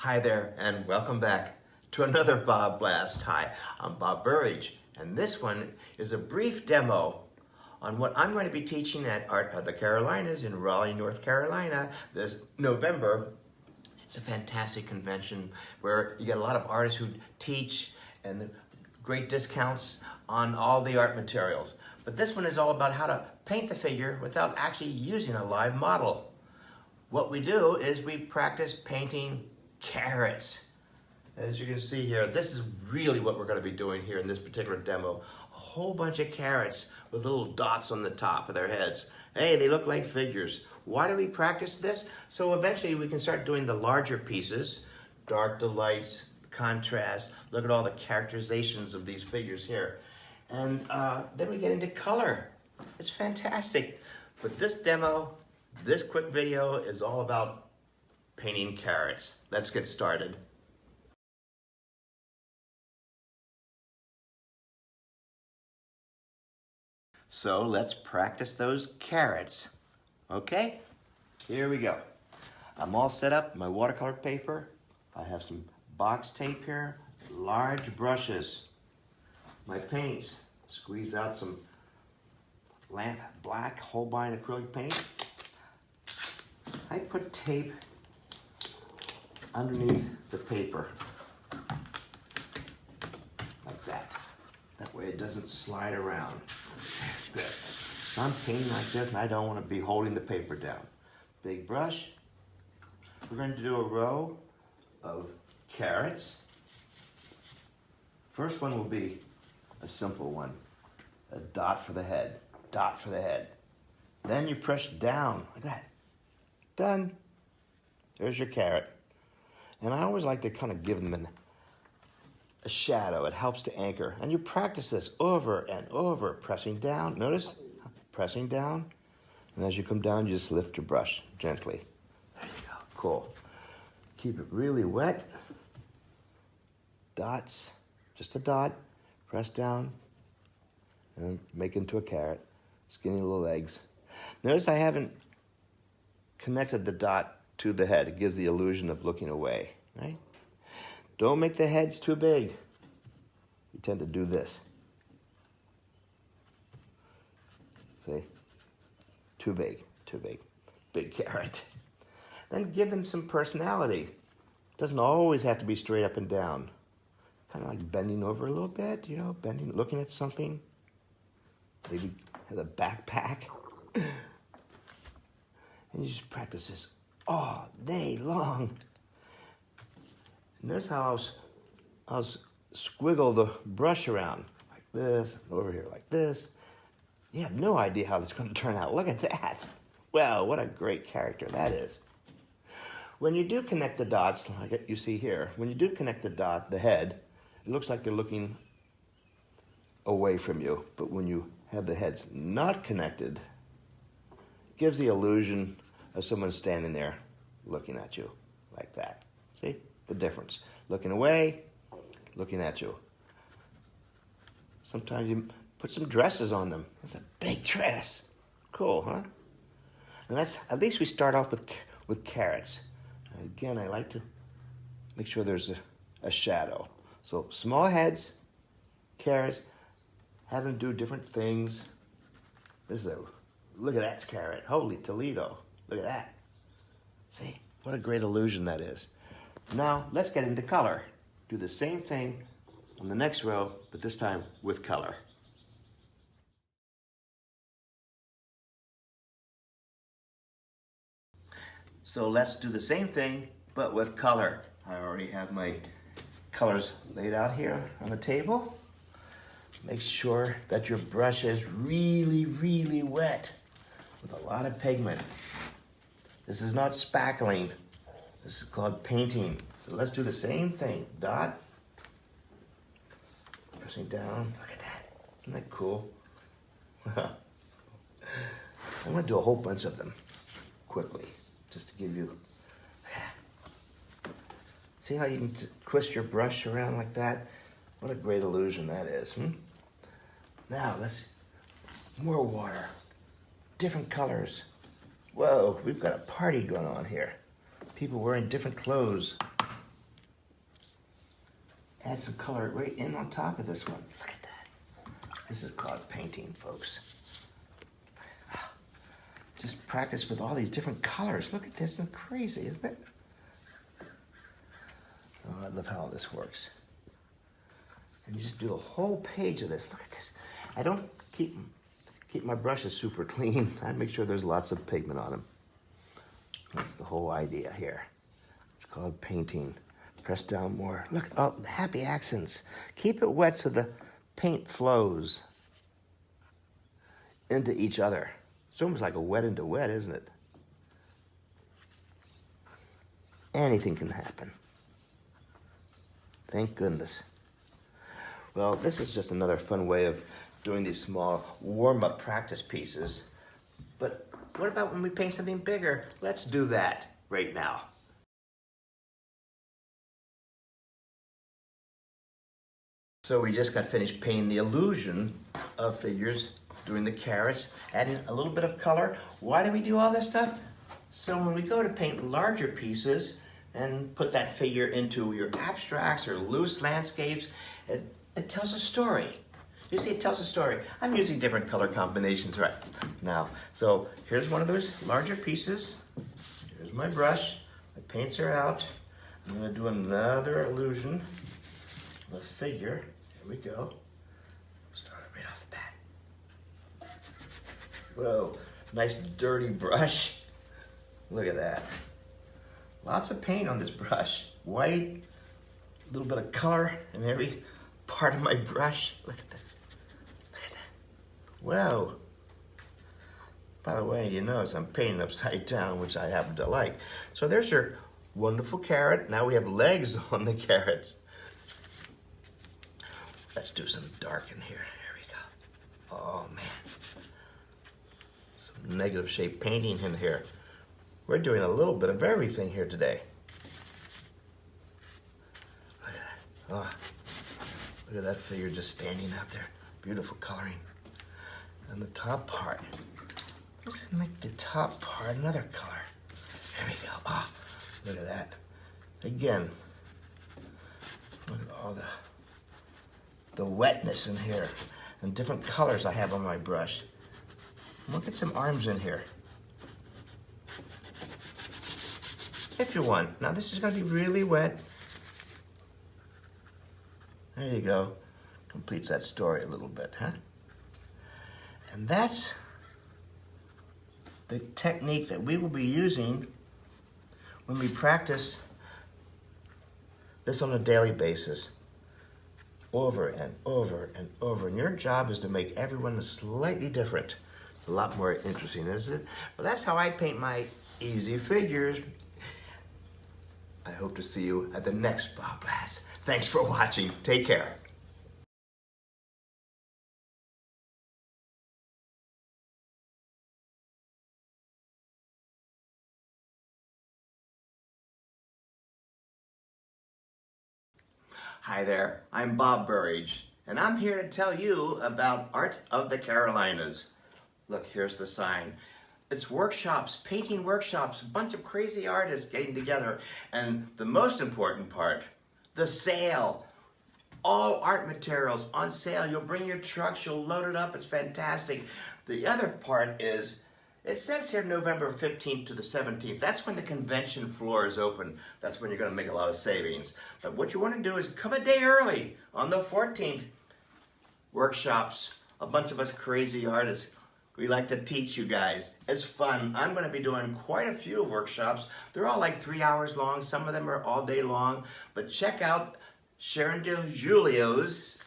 Hi there, and welcome back to another Bob Blast. Hi, I'm Bob Burridge, and this one is a brief demo on what I'm going to be teaching at Art of the Carolinas in Raleigh, North Carolina this November. It's a fantastic convention where you get a lot of artists who teach and great discounts on all the art materials. But this one is all about how to paint the figure without actually using a live model. What we do is we practice painting carrots. As you can see here, this is really what we're going to be doing here in this particular demo. A whole bunch of carrots with little dots on the top of their heads. Hey, they look like figures. Why do we practice this? So eventually we can start doing the larger pieces, dark to lights, contrast. Look at all the characterizations of these figures here. And then we get into color. It's fantastic. But this demo, this quick video is all about painting carrots. Let's get started. So let's practice those carrots. Okay, here we go. I'm all set up, my watercolor paper. I have some box tape here, large brushes. My paints, squeeze out some lamp black Holbein acrylic paint. I put tape underneath the paper, like that. That way it doesn't slide around. Good. So I'm painting like this and I don't want to be holding the paper down. Big brush. We're going to do a row of carrots. First one will be a simple one. A dot for the head. Dot for the head. Then you press down like that. Done. There's your carrot. And I always like to kind of give them a shadow. It helps to anchor. And you practice this over and over, pressing down. Notice? Pressing down. And as you come down, you just lift your brush gently. There you go. Cool. Keep it really wet. Dots. Just a dot. Press down. And make into a carrot. Skinny little legs. Notice I haven't connected the dot to the head. It gives the illusion of looking away, right? Don't make the heads too big. You tend to do this. See? Too big, too big. Big carrot. Then give them some personality. Doesn't always have to be straight up and down. Kind of like bending over a little bit, you know, bending, looking at something. Maybe have a backpack. And you just practice this all day long. Notice how I'll squiggle the brush around like this, and over here like this. You have no idea how this is going to turn out. Look at that. Wow, what a great character that is. When you do connect the dots, like you see here, when you do connect the head, it looks like they're looking away from you. But when you have the heads not connected, it gives the illusion of someone standing there looking at you like that. See the difference? Looking away, looking at you. Sometimes you put some dresses on them. That's a big dress. Cool, huh? And that's, at least we start off with carrots. Again, I like to make sure there's a shadow. So small heads, carrots, have them do different things. Look at that carrot. Holy Toledo. Look at that. See, what a great illusion that is. Now, let's get into color. Do the same thing on the next row, but this time with color. So let's do the same thing, but with color. I already have my colors laid out here on the table. Make sure that your brush is really, really wet with a lot of pigment. This is not spackling. This is called painting. So let's do the same thing. Dot. Pressing down. Look at that. Isn't that cool? I'm going to do a whole bunch of them quickly, just to give you... See how you can twist your brush around like that? What a great illusion that is. Now, let's... More water. Different colors. Whoa, we've got a party going on here. People wearing different clothes. add some color right in on top of this one. Look at that. This is called painting, folks. Just practice with all these different colors. Look at this, it's crazy, isn't it? Oh, I love how this works. And you just do a whole page of this. Look at this. I don't keep my brushes super clean. I make sure there's lots of pigment on them. That's the whole idea here. It's called painting. Press down more. Look, oh, the happy accents. Keep it wet so the paint flows into each other. It's almost like a wet into wet, isn't it? Anything can happen. Thank goodness. Well, this is just another fun way of doing these small warm-up practice pieces. But what about when we paint something bigger? Let's do that right now. So we just got finished painting the illusion of figures, doing the carrots, adding a little bit of color. Why do we do all this stuff? So when we go to paint larger pieces and put that figure into your abstracts or loose landscapes, it tells a story. You see, it tells a story. I'm using different color combinations right now. So here's one of those larger pieces. Here's my brush. My paints are out. I'm gonna do another illusion of a figure. Here we go. Start it right off the bat. Whoa, nice dirty brush. Look at that. Lots of paint on this brush. White, a little bit of color in every part of my brush. Look at that. Look at that. Whoa. By the way, you notice I'm painting upside down, which I happen to like. So there's your wonderful carrot. Now we have legs on the carrots. Let's do some dark in here. Here we go. Oh man. Some negative shape painting in here. We're doing a little bit of everything here today. Look at that. Oh, look at that figure just standing out there. Beautiful coloring. And the top part. Let's make the top part another color. There we go. Oh, look at that. Again, look at all the wetness in here and different colors I have on my brush. Look at some arms in here. If you want. Now this is going to be really wet. There you go. Completes that story a little bit, huh? And that's the technique that we will be using when we practice this on a daily basis. Over and over and over. And your job is to make everyone slightly different. It's a lot more interesting, isn't it? Well, that's how I paint my easy figures. I hope to see you at the next BobBlast. Thanks for watching. Take care. Hi there, I'm Bob Burridge, and I'm here to tell you about Art of the Carolinas. Look, here's the sign. It's workshops, painting workshops, a bunch of crazy artists getting together. And the most important part, the sale. All art materials on sale. You'll bring your trucks, you'll load it up, it's fantastic. The other part is, it says here November 15th to the 17th. That's when the convention floor is open. That's when you're gonna make a lot of savings. But what you wanna do is come a day early on the 14th. Workshops, a bunch of us crazy artists. We like to teach you guys. It's fun. I'm going to be doing quite a few workshops. They're all like 3 hours long. Some of them are all day long. But check out Sharon DeGiulio's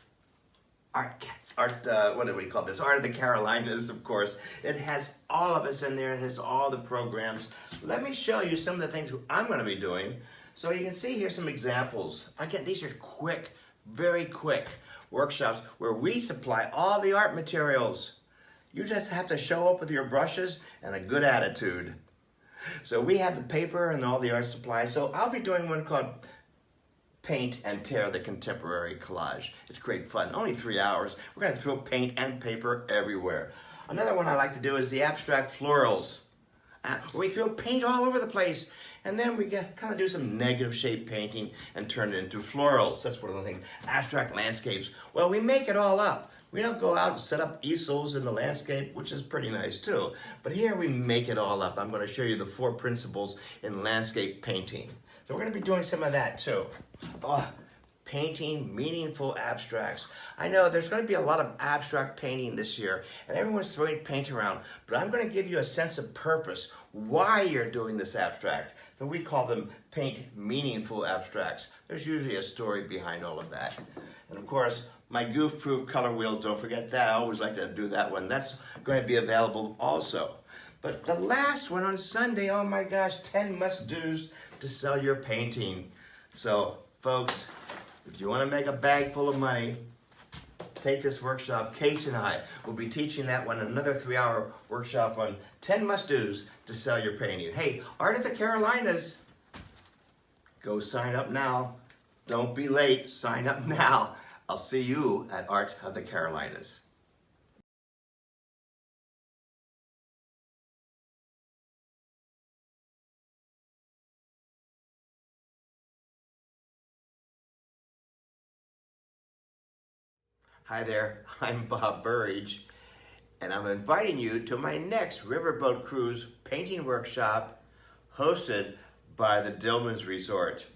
what do we call this? Art of the Carolinas, of course. It has all of us in there. It has all the programs. Let me show you some of the things I'm going to be doing. So you can see here some examples. Again, these are quick, very quick workshops where we supply all the art materials. You just have to show up with your brushes and a good attitude. So we have the paper and all the art supplies. So I'll be doing one called Paint and Tear the Contemporary Collage. It's great fun, only 3 hours. We're gonna throw paint and paper everywhere. Another one I like to do is the abstract florals. We throw paint all over the place And then we kind of do some negative shape painting and turn it into florals. That's one of the things. Abstract landscapes. Well, we make it all up. We don't go out and set up easels in the landscape, which is pretty nice too. But here we make it all up. I'm going to show you the 4 principles in landscape painting. So we're going to be doing some of that too. Oh, painting meaningful abstracts. I know there's going to be a lot of abstract painting this year, and everyone's throwing paint around, but I'm going to give you a sense of purpose, why you're doing this abstract. So we call them paint meaningful abstracts. There's usually a story behind all of that. And of course, my goof-proof color wheels, don't forget that. I always like to do that one. That's going to be available also. But the last one on Sunday, oh my gosh, 10 must-dos to sell your painting. So, folks, if you want to make a bag full of money, take this workshop. Kate and I will be teaching that one, another 3-hour workshop on 10 must-dos to sell your painting. Hey, Art of the Carolinas, go sign up now. Don't be late, sign up now. I'll see you at Art of the Carolinas. Hi there, I'm Bob Burridge, and I'm inviting you to my next riverboat cruise painting workshop hosted by the Dillman's Resort.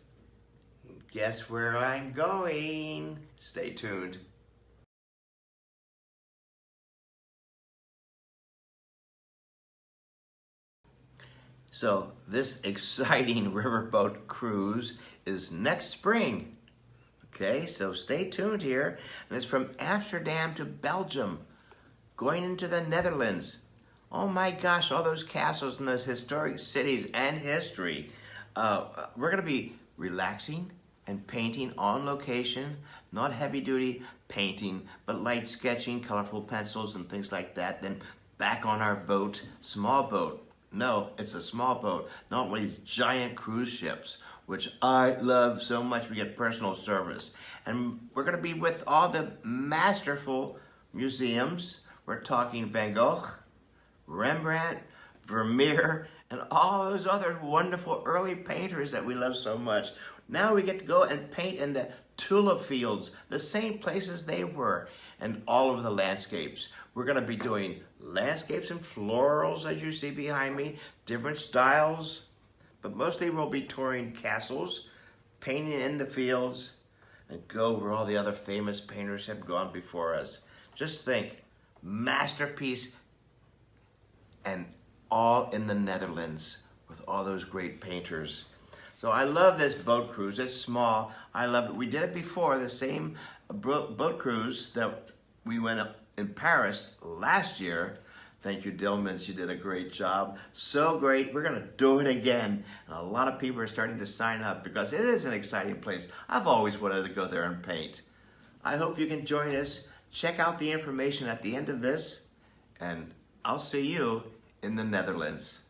Guess where I'm going? Stay tuned. So this exciting riverboat cruise is next spring. Okay, so stay tuned here. And it's from Amsterdam to Belgium, going into the Netherlands. Oh my gosh, all those castles and those historic cities and history. We're going to be relaxing and painting on location, not heavy-duty painting, but light sketching, colorful pencils and things like that. Then back on our boat, small boat. No, it's a small boat, not one of these giant cruise ships, which I love so much. We get personal service. And we're going to be with all the masterful museums. We're talking Van Gogh, Rembrandt, Vermeer, and all those other wonderful early painters that we love so much. Now we get to go and paint in the tulip fields, the same places they were, and all over the landscapes. We're going to be doing landscapes and florals, as you see behind me, different styles, but mostly we'll be touring castles, painting in the fields, and go where all the other famous painters have gone before us. Just think, masterpiece, and all in the Netherlands with all those great painters. So I love this boat cruise. It's small. I love it. We did it before, the same boat cruise that we went up in Paris last year. Thank you, Dillmans. You did a great job. So great. We're going to do it again. And a lot of people are starting to sign up because it is an exciting place. I've always wanted to go there and paint. I hope you can join us. Check out the information at the end of this, and I'll see you in the Netherlands.